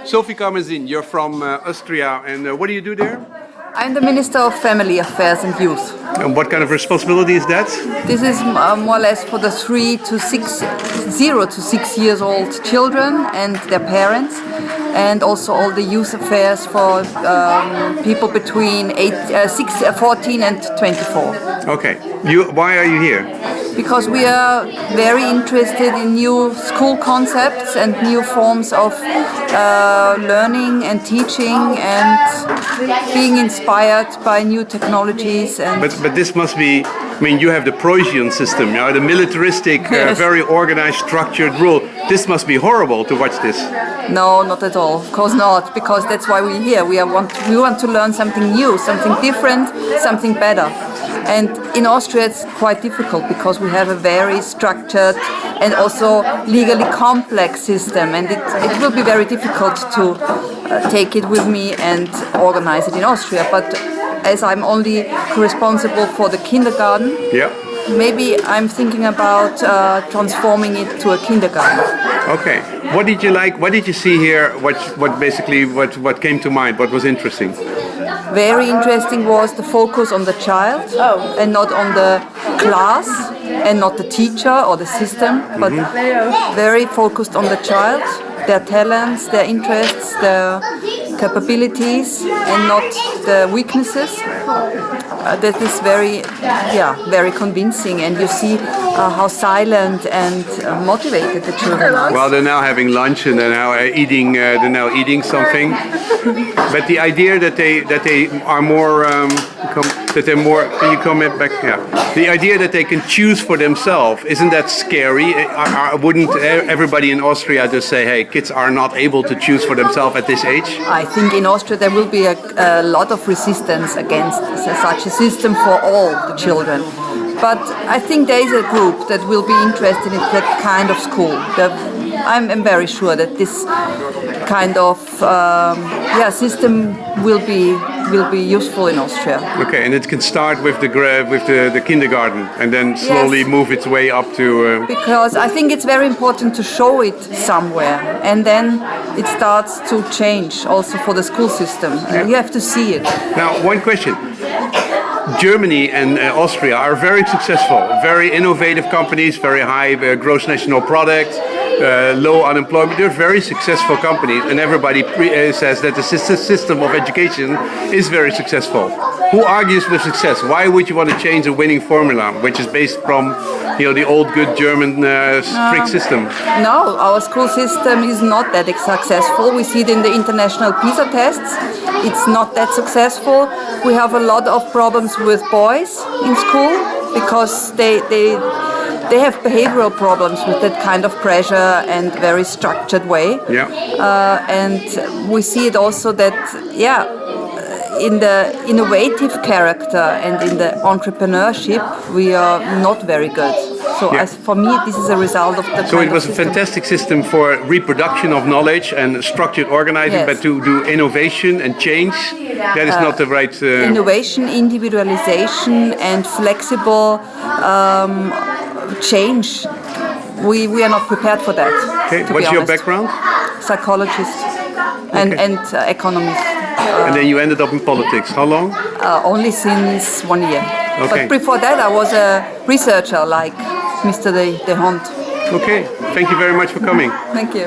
Sophie Karmasin, you're from Austria, and what do you do there? I'm the Minister of Family Affairs and Youth. And what kind of responsibility is that? This is more or less for the 0 to 6 years old children and their parents, and also all the youth affairs for people between 14 and 24. Okay. Why are you here? Because we are very interested in new school concepts and new forms of learning and teaching and being inspired by new technologies. And But this must be, I mean, you have the Prussian system, you know, the militaristic, Yes. very organized, structured rule. This must be horrible to watch this. No, not at all. Of course not, because that's why we're here. We want to learn something new, something different, something better. And in Austria it's quite difficult because we have a very structured and also legally complex system, and it will be very difficult to take it with me and organize it in Austria. But as I'm only responsible for the kindergarten, Yeah. maybe I'm thinking about transforming it to a kindergarten. Okay. What did you like? What did you see here? What came to mind? What was interesting? Very interesting was the focus on the child and not on the class and not the teacher or the system, but very focused on the child, their talents, their interests, their capabilities, and not the weaknesses. That is very convincing, and you see how silent and motivated the children are. Well, they're now having lunch and they're now eating something. But the idea that they are more Can you comment back? Yeah. The idea that they can choose for themselves, isn't that scary? Wouldn't everybody in Austria just say, hey, kids are not able to choose for themselves at this age? I think in Austria there will be a lot of resistance against such a system for all the children. But I think there is a group that will be interested in that kind of school. I'm very sure that this kind of system will be useful in Austria. Okay, and it can start with the kindergarten and then slowly move its way up to. Because I think it's very important to show it somewhere, and then it starts to change also for the school system. You have to see it. Now, one question. Germany and Austria are very successful, very innovative companies, very high gross national product, low unemployment. They're very successful companies, and everybody says that the system of education is very successful. Who argues with success? Why would you want to change a winning formula, which is based from the old good German strict system? No, our school system is not that successful. We see it in the international PISA tests. It's not that successful. We have a lot of problems with boys in school because they have behavioral problems with that kind of pressure and very structured way. Yeah. And we see it also that, in the innovative character and in the entrepreneurship, we are not very good. So for me, this is a result of the. So it was a fantastic system for reproduction of knowledge and structured organizing, but to do innovation and change, that is not the right. Innovation, individualization, and flexible change. We are not prepared for that. Okay. What's your background? Psychologist and economist. And then you ended up in politics. How long? Only since 1 year. Okay. But before that, I was a researcher like Mr. De Hond. Okay. Thank you very much for coming. Thank you.